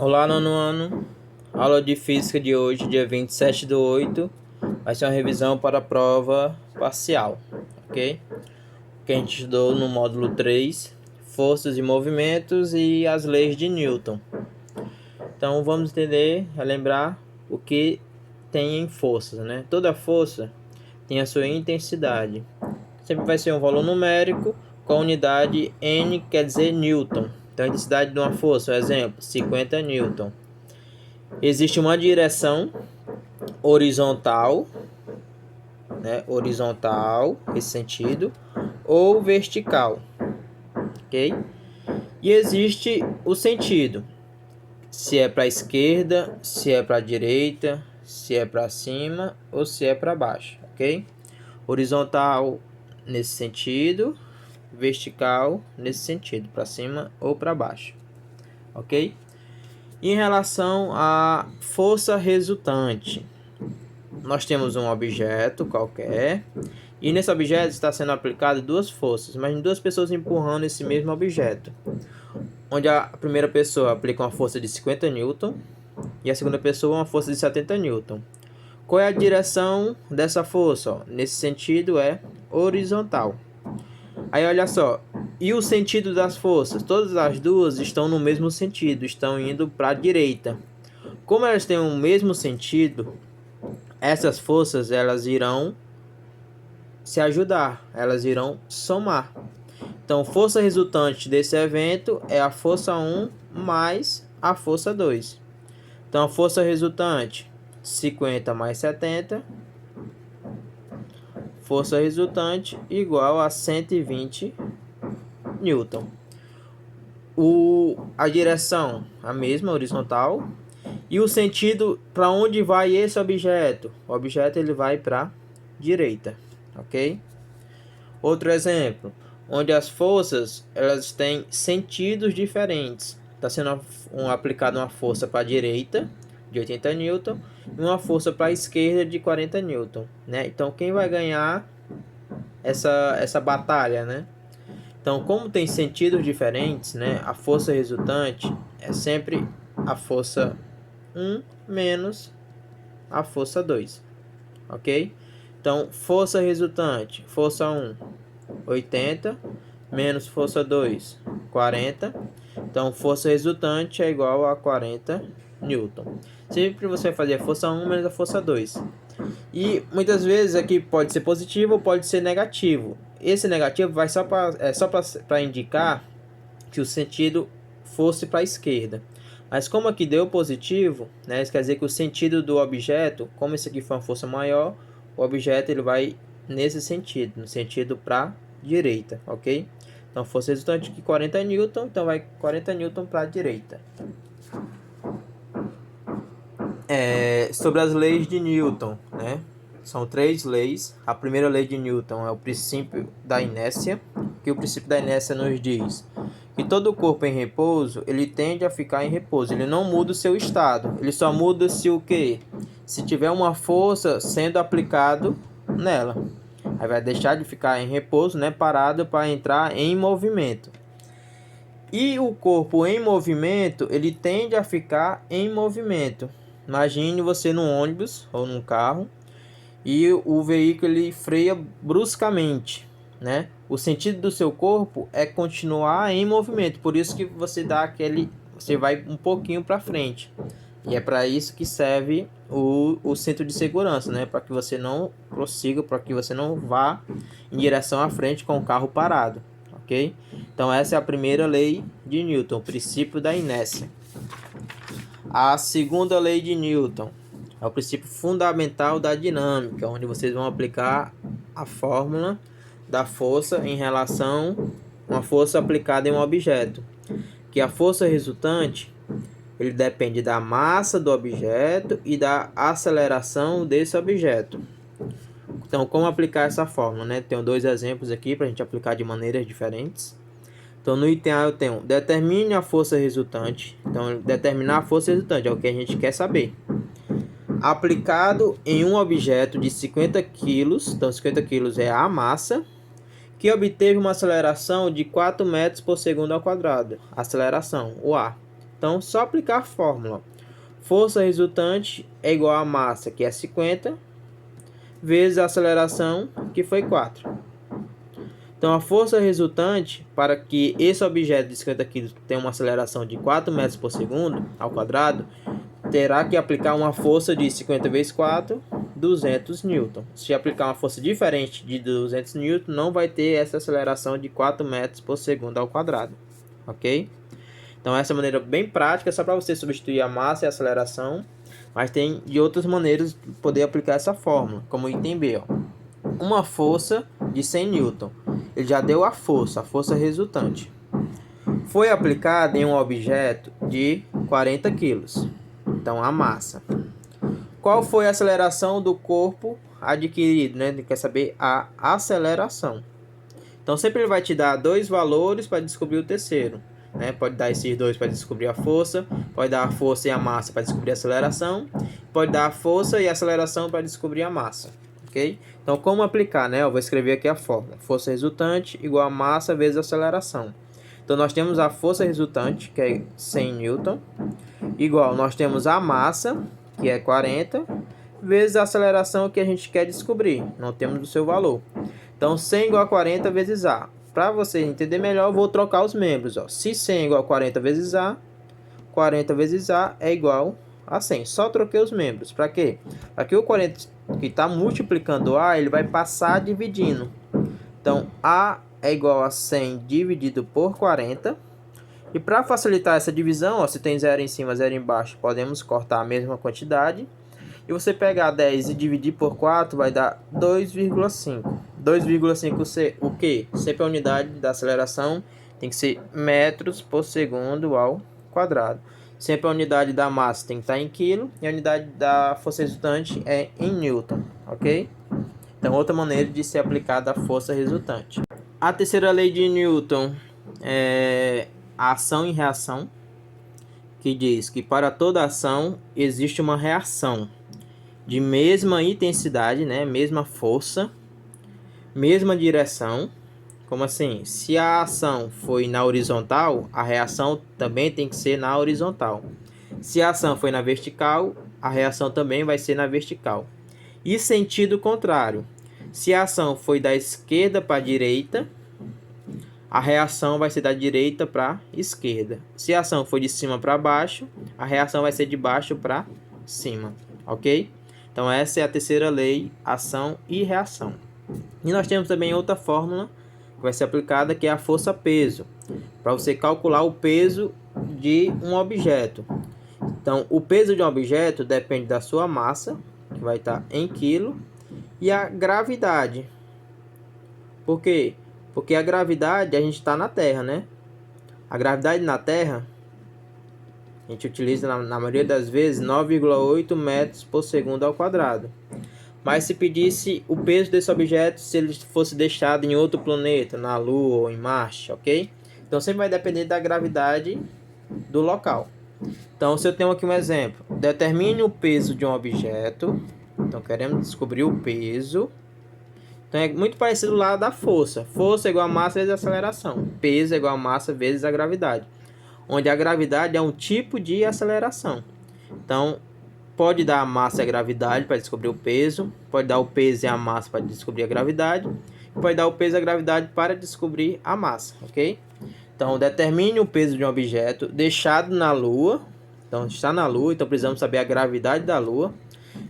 Olá, nono ano. Aula de física de hoje, dia 27/8, vai ser uma revisão para a prova parcial, ok? Que a gente estudou no módulo 3, forças e movimentos e as leis de Newton. Então vamos entender, relembrar o que tem em forças, né? Toda força tem a sua intensidade. Sempre vai ser um valor numérico com a unidade N, quer dizer Newton. Então a intensidade de uma força, por exemplo, 50 Newton. Existe uma direção horizontal, né? Horizontal, esse sentido, ou vertical, ok? E existe o sentido, se é para a esquerda, se é para a direita, se é para cima ou se é para baixo, ok? Horizontal nesse sentido, vertical nesse sentido, para cima ou para baixo, ok? Em relação à força resultante, nós temos um objeto qualquer e nesse objeto está sendo aplicado duas forças, mas duas pessoas empurrando esse mesmo objeto, onde a primeira pessoa aplica uma força de 50 Newton e a segunda pessoa uma força de 70 Newton. Qual é a direção dessa força? Nesse sentido é horizontal. Aí olha só, e o sentido das forças? Todas as duas estão no mesmo sentido, estão indo para a direita. Como elas têm o mesmo sentido, essas forças elas irão se ajudar, elas irão somar. Então, força resultante desse evento é a força 1 mais a força 2. Então, a força resultante, 50 mais 70, força resultante igual a 120 Newton. A direção, a mesma, horizontal. E o sentido, para onde vai esse objeto? O objeto ele vai para a direita, ok? Outro exemplo, onde as forças elas têm sentidos diferentes. Está sendo aplicada uma força para a direita de 80 Newton e uma força para a esquerda de 40 Newton, né? Então quem vai ganhar essa batalha, né? Então, como tem sentidos diferentes, né? A força resultante é sempre a força 1 menos a força 2, ok? Então, força resultante, força 1, 80, menos força 2, 40. Então, força resultante é igual a 40 Newton. Sempre você vai fazer a força 1 menos a força 2. E muitas vezes aqui pode ser positivo ou pode ser negativo. Esse negativo vai só para indicar que o sentido fosse para a esquerda. Mas como aqui deu positivo, né, isso quer dizer que o sentido do objeto, como isso aqui foi uma força maior, o objeto ele vai nesse sentido, no sentido para a direita, ok? Então, força resultante de 40 Newton, então vai 40 Newton para a direita. Sobre as leis de Newton, né? São três leis. A primeira lei de Newton é o princípio da inércia, que o princípio da inércia nos diz que todo corpo em repouso, ele tende a ficar em repouso, ele não muda o seu estado, ele só muda se o quê? Se tiver uma força sendo aplicado nela. Aí vai deixar de ficar em repouso, né, parado para entrar em movimento. E o corpo em movimento, ele tende a ficar em movimento. Imagine você num ônibus ou num carro e o veículo ele freia bruscamente, né? O sentido do seu corpo é continuar em movimento, por isso que você você vai um pouquinho para frente. E é para isso que serve o cinto de segurança, né? Para que você não prossiga, para que você não vá em direção à frente com o carro parado, ok? Então essa é a primeira lei de Newton, o princípio da inércia. A segunda lei de Newton é o princípio fundamental da dinâmica, onde vocês vão aplicar a fórmula da força em relação a uma força aplicada em um objeto, que a força resultante ele depende da massa do objeto e da aceleração desse objeto. Então, como aplicar essa fórmula, né? Tenho dois exemplos aqui para a gente aplicar de maneiras diferentes. Então, no item A eu tenho determine a força resultante. Então, determinar a força resultante é o que a gente quer saber. Aplicado em um objeto de 50 kg, então 50 kg é a massa, que obteve uma aceleração de 4 metros por segundo ao quadrado. Aceleração, o A. Então, só aplicar a fórmula. Força resultante é igual a massa, que é 50, vezes a aceleração, que foi 4. Então, a força resultante, para que esse objeto de 50 kg tenha uma aceleração de 4 metros por segundo ao quadrado, terá que aplicar uma força de 50 vezes 4, 200 Newton. Se aplicar uma força diferente de 200 Newton, não vai ter essa aceleração de 4 metros por segundo ao quadrado. Ok? Então, essa é uma maneira bem prática, só para você substituir a massa e a aceleração. Mas tem de outras maneiras de poder aplicar essa fórmula, como o item B. Ó. Uma força de 100 Newton. Ele já deu a força resultante. Foi aplicada em um objeto de 40 kg. Então, a massa. Qual foi a aceleração do corpo adquirido? Né? Ele quer saber a aceleração. Então, sempre ele vai te dar dois valores para descobrir o terceiro. Né? Pode dar esses dois para descobrir a força. Pode dar a força e a massa para descobrir a aceleração. Pode dar a força e a aceleração para descobrir a massa. Ok? Então, como aplicar? Né? Eu vou escrever aqui a fórmula. Força resultante igual a massa vezes a aceleração. Então, nós temos a força resultante, que é 100 Newton, igual nós temos a massa, que é 40, vezes a aceleração que a gente quer descobrir. Não temos o seu valor. Então, 100 igual a 40 vezes A. Para você entender melhor, eu vou trocar os membros. Ó. Se 100 igual a 40 vezes A, 40 vezes A é igual a 100. Só troquei os membros. Para quê? Aqui o 40 que está multiplicando A, ele vai passar dividindo. Então, A é igual a 100 dividido por 40. E para facilitar essa divisão, ó, se tem 0 em cima, 0 embaixo, podemos cortar a mesma quantidade. E você pegar 10 e dividir por 4 vai dar 2,5. 2,5 o quê? Sempre a unidade da aceleração tem que ser metros por segundo ao quadrado. Sempre a unidade da massa tem que estar em quilo e a unidade da força resultante é em newton, ok? Então, outra maneira de ser aplicada a força resultante. A terceira lei de Newton é a ação e reação, que diz que para toda ação existe uma reação de mesma intensidade, né? Mesma força, mesma direção. Como assim? Se a ação foi na horizontal, a reação também tem que ser na horizontal. Se a ação foi na vertical, a reação também vai ser na vertical. E sentido contrário. Se a ação foi da esquerda para a direita, a reação vai ser da direita para a esquerda. Se a ação for de cima para baixo, a reação vai ser de baixo para cima. Ok? Então, essa é a terceira lei, ação e reação. E nós temos também outra fórmula que vai ser aplicada, que é a força-peso, para você calcular o peso de um objeto. Então, o peso de um objeto depende da sua massa, que vai estar em quilo, e a gravidade. Por quê? Porque a gravidade, a gente está na Terra, né? A gravidade na Terra, a gente utiliza na maioria das vezes 9,8 metros por segundo ao quadrado. Mas se pedisse o peso desse objeto se ele fosse deixado em outro planeta, na Lua ou em Marte, ok? Então sempre vai depender da gravidade do local. Então, se eu tenho aqui um exemplo, determine o peso de um objeto. Então, queremos descobrir o peso. Então, é muito parecido lá da força. Força é igual a massa vezes a aceleração. Peso é igual a massa vezes a gravidade. Onde a gravidade é um tipo de aceleração. Então, pode dar a massa e a gravidade para descobrir o peso. Pode dar o peso e a massa para descobrir a gravidade. Pode dar o peso e a gravidade para descobrir a massa, ok? Então, determine o peso de um objeto deixado na Lua. Então, está na Lua, então precisamos saber a gravidade da Lua,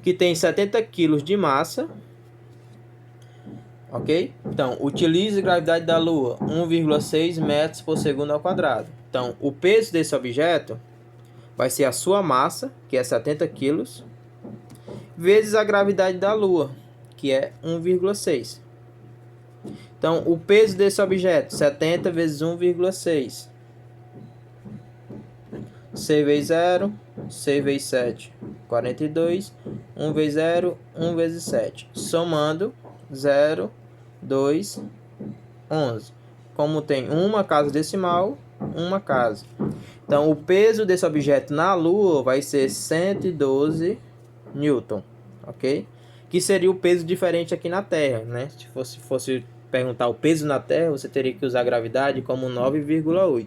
que tem 70 kg de massa. Ok? Então, utilize a gravidade da Lua, 1,6 metros por segundo ao quadrado. Então, o peso desse objeto vai ser a sua massa, que é 70 kg, vezes a gravidade da Lua, que é 1,6. Então, o peso desse objeto, 70 vezes 1,6. 6 vezes 0, 6 vezes 7, 42. 1 vezes 0, 1 vezes 7. Somando, 0, 2, 11. Como tem uma casa decimal, uma casa. Então, o peso desse objeto na Lua vai ser 112 Newton, ok? Que seria o peso diferente aqui na Terra, né? Se fosse perguntar o peso na Terra, você teria que usar a gravidade como 9,8.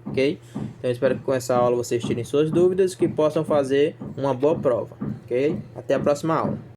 ok? Então eu espero que com essa aula vocês tirem suas dúvidas e que possam fazer uma boa prova, ok? Até a próxima aula.